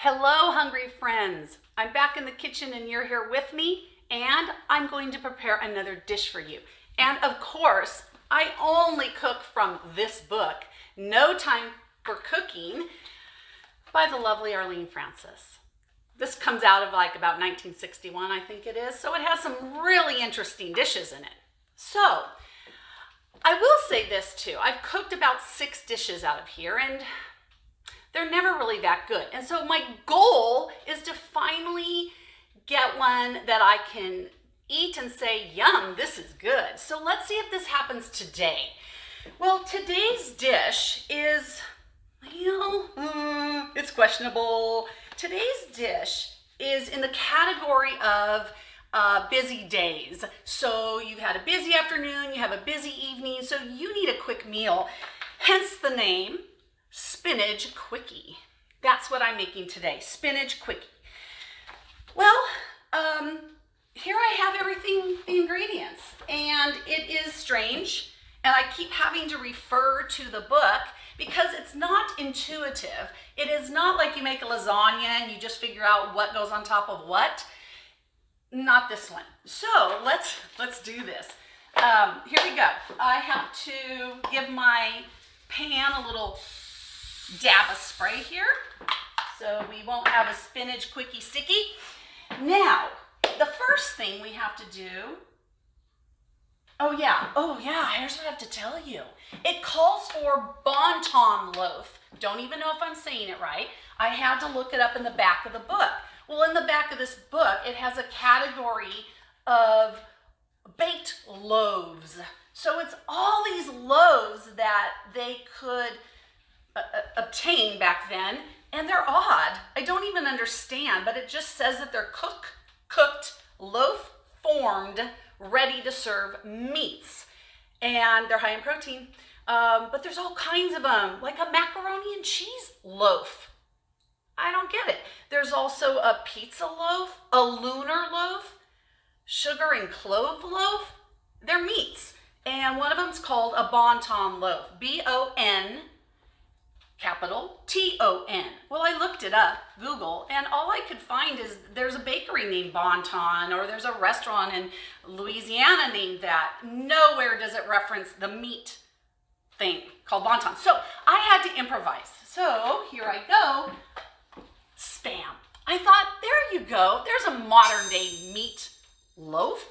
Hello, hungry friends. I'm back in the kitchen and you're here with me, and I'm going to prepare another dish for you. And of course, I only cook from this book, No Time for Cooking, by the lovely Arlene Francis. This comes out of like about 1961, I think it is, so it has some really interesting dishes in it. So, I will say this too, I've cooked about 6 dishes out of here, and they're never really that good. And so my goal is to finally get one that I can eat and say, yum, this is good. So let's see if this happens today. Well, today's dish is, it's questionable. Today's dish is in the category of busy days. So you've had a busy afternoon, you have a busy evening, so you need a quick meal. Hence the name, Spinach Quickie. That's what I'm making today, Spinach Quickie. Well, here I have everything, the ingredients, and it is strange, and I keep having to refer to the book because it's not intuitive. It is not like you make a lasagna and you just figure out what goes on top of what. Not this one. So let's do this. Here we go. I have to give my pan a little dab of spray here so we won't have a spinach quickie sticky. Now, the first thing we have to do, oh yeah, here's what I have to tell you. It calls for bonton loaf. Don't even know if I'm saying it right. I had to look it up in the back of the book. Well, in the back of this book, it has a category of baked loaves. So it's all these loaves that they could obtain back then, and they're odd. I don't even understand, but it just says that they're cooked, loaf formed, ready to serve meats, and they're high in protein. But there's all kinds of them, like a macaroni and cheese loaf. I don't get it. There's also a pizza loaf, a lunar loaf, sugar and clove loaf. They're meats, and one of them's called a bonton loaf, B-O-N capital T-O-N. Well, I looked it up, Google, and all I could find is there's a bakery named Bonton, or there's a restaurant in Louisiana named that. Nowhere does it reference the meat thing called Bonton. So I had to improvise. So here I go, Spam. I thought, there you go, there's a modern day meat loaf.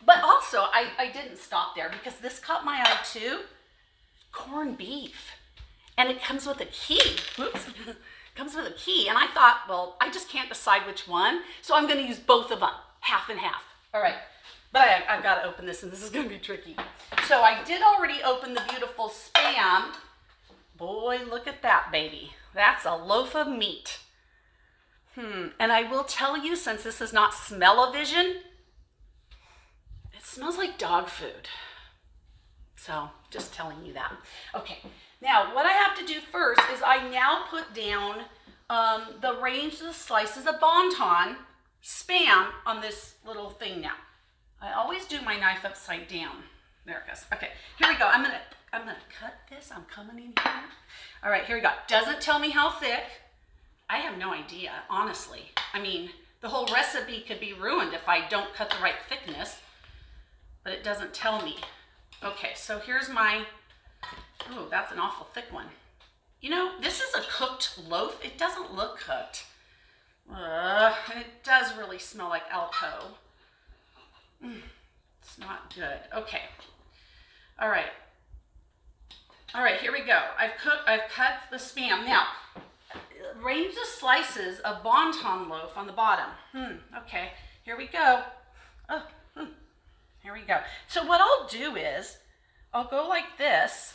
But also, I didn't stop there because this caught my eye too, corned beef. And it comes with a key. Oops. Comes with a key. And I thought, well, I just can't decide which one. So I'm going to use both of them, half and half. All right. But I've got to open this, and this is going to be tricky. So I did already open the beautiful Spam. Boy, look at that, baby. That's a loaf of meat. And I will tell you, since this is not smell-o-vision, it smells like dog food. So just telling you that. Okay. Now, what I have to do first is I now put down the range of the slices of bonton Spam on this little thing now. I always do my knife upside down. There it goes. Okay, here we go. I'm gonna cut this. I'm coming in here. All right, here we go. Doesn't tell me how thick. I have no idea, honestly. I mean, the whole recipe could be ruined if I don't cut the right thickness, but it doesn't tell me. Okay, so here's my, ooh, that's an awful thick one. You know, this is a cooked loaf. It doesn't look cooked. It does really smell like Alco. It's not good. Okay. All right. All right, here we go. I've cut the Spam. Now, range the slices of bonton loaf on the bottom. Okay, here we go. Here we go. So what I'll do is, I'll go like this.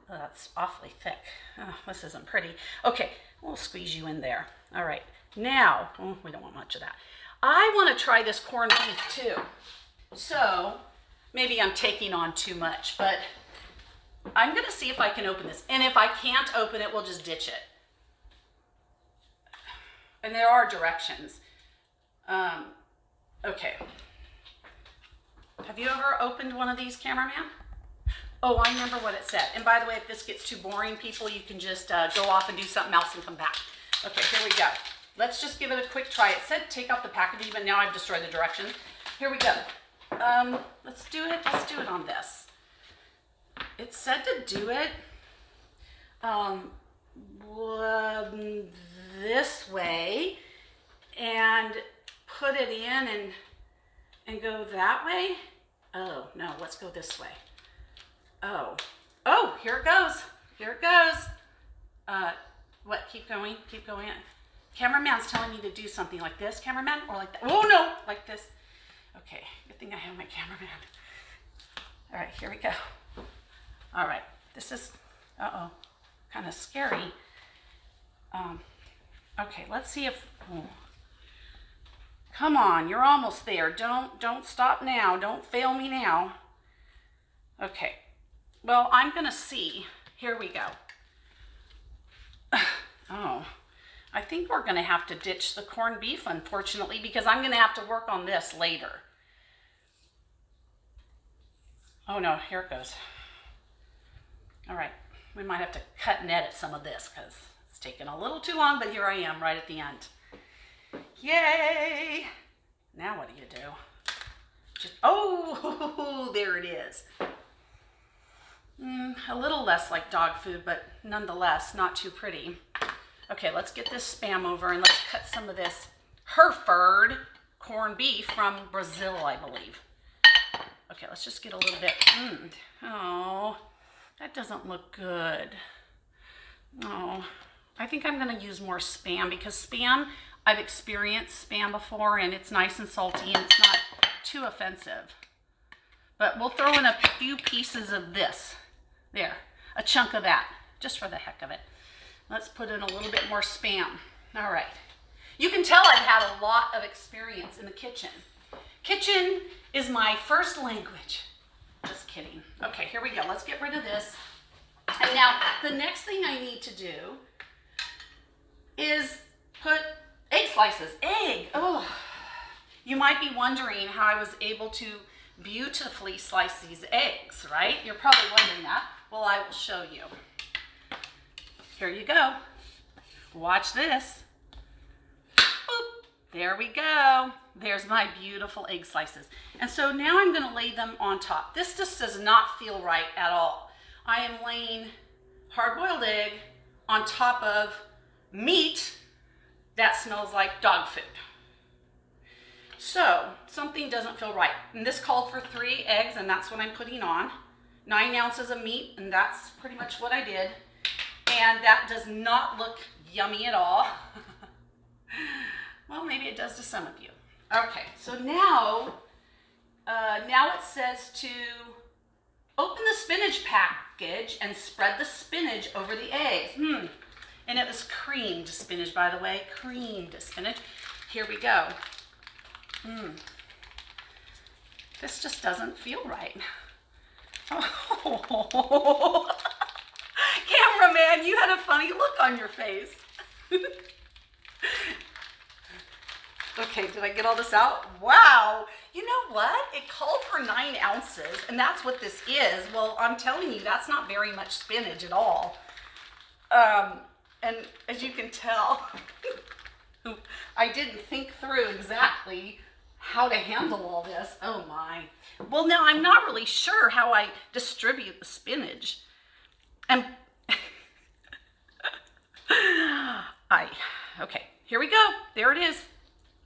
Oh, that's awfully thick. Oh, this isn't pretty. Okay, we'll squeeze you in there. All right, now, we don't want much of that. I want to try this corned beef too. So maybe I'm taking on too much, but I'm going to see if I can open this. And if I can't open it, we'll just ditch it. And there are directions. Okay. Have you ever opened one of these, cameraman? Oh, I remember what it said. And by the way, if this gets too boring, people, you can just go off and do something else and come back. Okay, here we go. Let's just give it a quick try. It said take out the packaging, but now I've destroyed the directions. Here we go. Let's do it. Let's do it on this. It said to do it this way and put it in and go that way. Oh, no, let's go this way. Oh, here it goes. Here it goes. What? Keep going. Keep going. Cameraman's telling me to do something like this, cameraman, or like that. Oh, no, like this. Okay, good thing I have my cameraman. All right, here we go. All right, this is, kind of scary. Okay, let's see if, come on, you're almost there. Don't stop now. Don't fail me now. Okay, well, I'm gonna see. Here we go. Oh, I think we're gonna have to ditch the corned beef, unfortunately, because I'm gonna have to work on this later. Oh no, here it goes. All right, we might have to cut and edit some of this because it's taken a little too long, but here I am right at the end. Yay! Now what do you do? Oh, there it is. A little less like dog food, but nonetheless, not too pretty. Okay, let's get this Spam over and let's cut some of this Hereford corned beef from Brazil, I believe. Okay, let's just get a little bit. Oh, that doesn't look good. Oh, I think I'm going to use more Spam because Spam, I've experienced Spam before and it's nice and salty and it's not too offensive. But we'll throw in a few pieces of this. There, a chunk of that, just for the heck of it. Let's put in a little bit more Spam. All right. You can tell I've had a lot of experience in the kitchen. Kitchen is my first language. Just kidding. Okay, here we go. Let's get rid of this. And now the next thing I need to do is put egg slices. Egg. Oh, you might be wondering how I was able to beautifully slice these eggs, right? You're probably wondering that. Well, I will show you. Here you go. Watch this. Boop. There we go. There's my beautiful egg slices. And so now I'm going to lay them on top. This just does not feel right at all. I am laying hard-boiled egg on top of meat that smells like dog food. So something doesn't feel right. And this called for 3 eggs, and that's what I'm putting on. 9 ounces of meat, and that's pretty much what I did. And that does not look yummy at all. Well, maybe it does to some of you. Okay, so now it says to open the spinach package and spread the spinach over the eggs. And it was creamed spinach, by the way, creamed spinach. Here we go. This just doesn't feel right. Oh. Cameraman, you had a funny look on your face. Okay, did I get all this out? Wow. You know what? It called for 9 ounces, and that's what this is. Well, I'm telling you, that's not very much spinach at all. And as you can tell, I didn't think through exactly how to handle all this. Oh my. Well, now I'm not really sure how I distribute the spinach. And okay, here we go. There it is.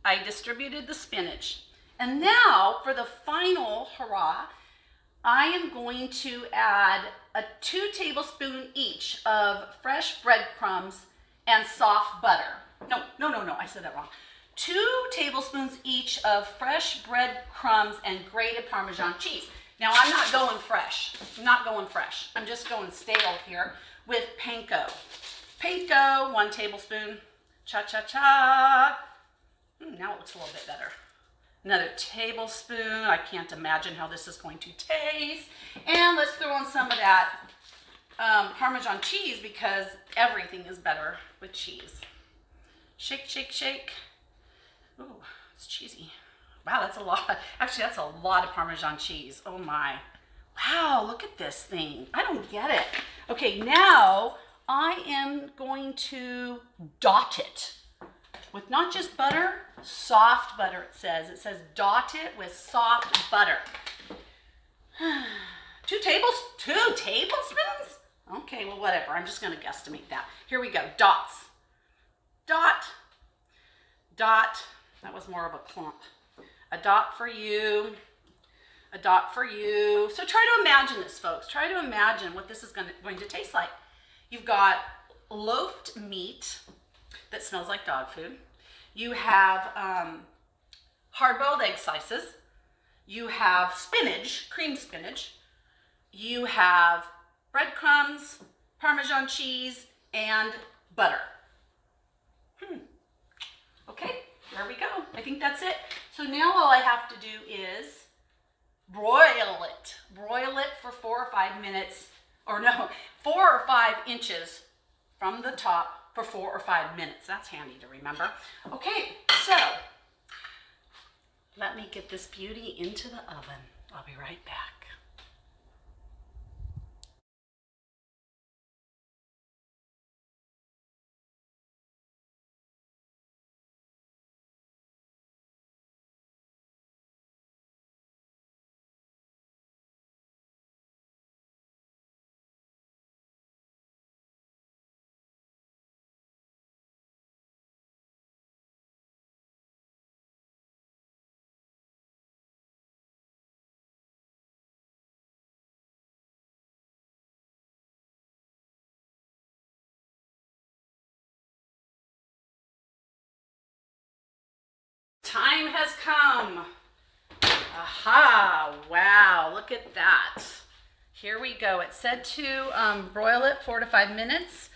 I distributed the spinach. And now for the final hurrah, I am going to add 2 tablespoons each of fresh breadcrumbs and soft butter. No, I said that wrong. 2 tablespoons each of fresh breadcrumbs and grated Parmesan cheese. Now I'm not going fresh. I'm just going stale here with panko. Panko, 1 tablespoon. Cha-cha-cha. Now it looks a little bit better. Another tablespoon. I can't imagine how this is going to taste. And let's throw in some of that Parmesan cheese because everything is better with cheese. Shake, shake, shake. Ooh, it's cheesy. Wow, that's a lot. Actually, that's a lot of Parmesan cheese. Oh my. Wow, look at this thing. I don't get it. Okay, now I am going to dot it with not just butter, soft butter it says. It says dot it with soft butter. 2 tablespoons? Okay, well, whatever. I'm just going to guesstimate that. Here we go. Dots. Dot. Dot. That was more of a clump. A dot for you. A dot for you. So try to imagine this, folks. Try to imagine what this is going to taste like. You've got loafed meat that smells like dog food. You have hard-boiled egg slices. You have spinach, cream spinach. You have breadcrumbs, Parmesan cheese, and butter. Okay, there we go. I think that's it. So now all I have to do is broil it. Broil it for 4 or 5 minutes, or no, 4 or 5 inches from the top for 4 or 5 minutes. That's handy to remember. Okay, so let me get this beauty into the oven. I'll be right back. Time has come. Aha, wow, look at that. Here we go. It said to broil it 4 to 5 minutes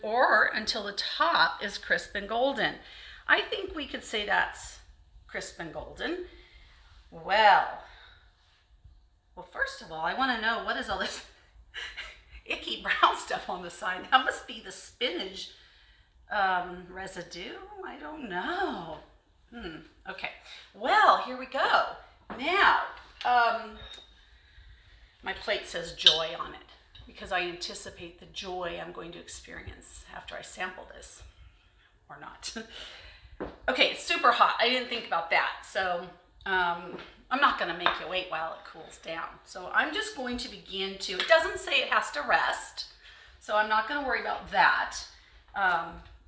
or until the top is crisp and golden. I think we could say that's crisp and golden. Well, first of all, I want to know, what is all this icky brown stuff on the side? That must be the spinach residue. I don't know. Okay, well, here we go. Now, my plate says joy on it because I anticipate the joy I'm going to experience after I sample this, or not. Okay, it's super hot. I didn't think about that. So I'm not going to make you wait while it cools down. So I'm just going to begin to, it doesn't say it has to rest, so I'm not going to worry about that.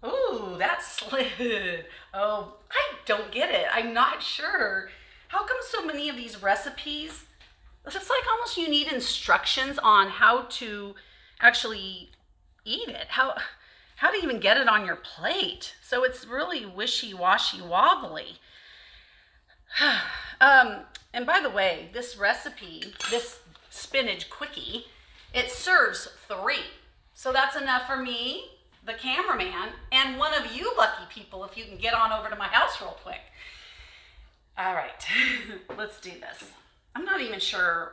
Ooh, that slid. Oh, I don't get it. I'm not sure. How come so many of these recipes, it's like almost you need instructions on how to actually eat it. How to even get it on your plate. So it's really wishy-washy wobbly. And by the way, this recipe, this Spinach Quickie, it serves 3. So that's enough for me, the cameraman, and one of you lucky people if you can get on over to my house real quick. All right, let's do this. I'm not even sure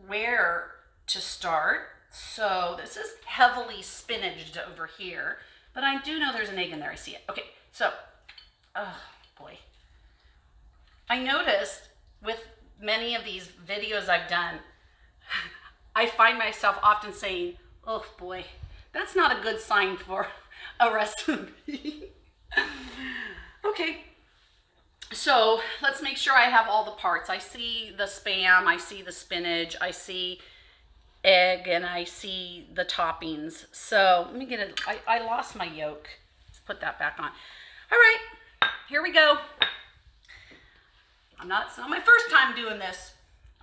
where to start. So this is heavily spinached over here, but I do know there's an egg in there. I see it. Okay, so, oh boy. I noticed with many of these videos I've done, I find myself often saying, oh boy, that's not a good sign for a recipe. Okay, so let's make sure I have all the parts. I see the Spam, I see the spinach, I see egg, and I see the toppings. So let me get it. I lost my yolk. Let's put that back on. All right, here we go. It's not my first time doing this.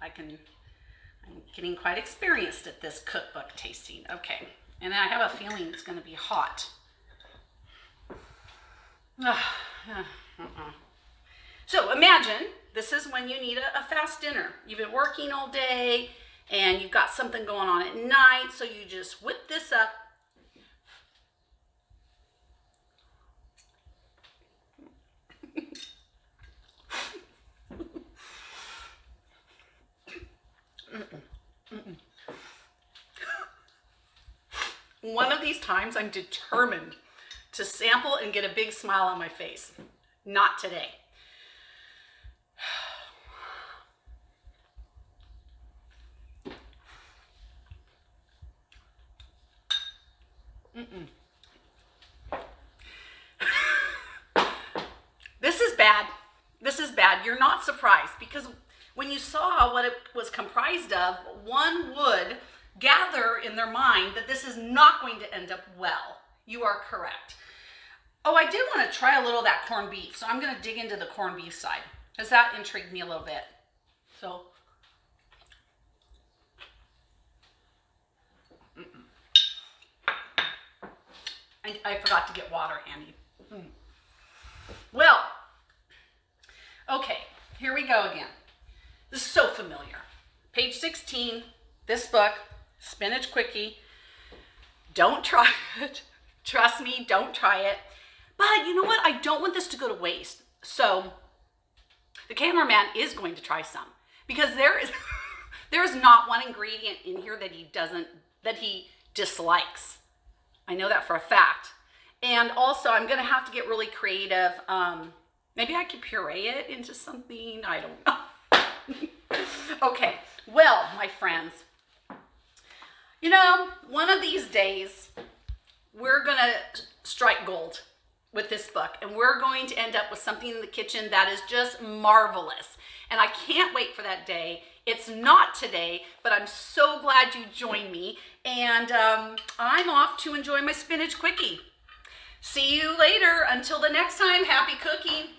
I'm getting quite experienced at this cookbook tasting. Okay, and I have a feeling it's going to be hot. So imagine this is when you need a fast dinner. You've been working all day and you've got something going on at night, so you just whip this up. One of these times I'm determined to sample and get a big smile on my face. Not today. This is bad. This is bad. You're not surprised because when you saw what it was comprised of, one would gather in their mind that this is not going to end up well. You are correct. Oh, I did want to try a little of that corned beef, so I'm going to dig into the corned beef side because that intrigued me a little bit. So, I forgot to get water handy. Well, okay, here we go again. This is so familiar. Page 16, this book, Spinach Quickie. Don't try it. Trust me, don't try it. But you know what? I don't want this to go to waste. So the cameraman is going to try some because there is not one ingredient in here that he dislikes. I know that for a fact. And also I'm going to have to get really creative. Maybe I could puree it into something. I don't know. Okay. Well, my friends, you know, one of these days we're going to strike gold with this book, and we're going to end up with something in the kitchen that is just marvelous. And I can't wait for that day. It's not today, but I'm so glad you joined me. And I'm off to enjoy my Spinach Quickie. See you later. Until the next time, happy cooking.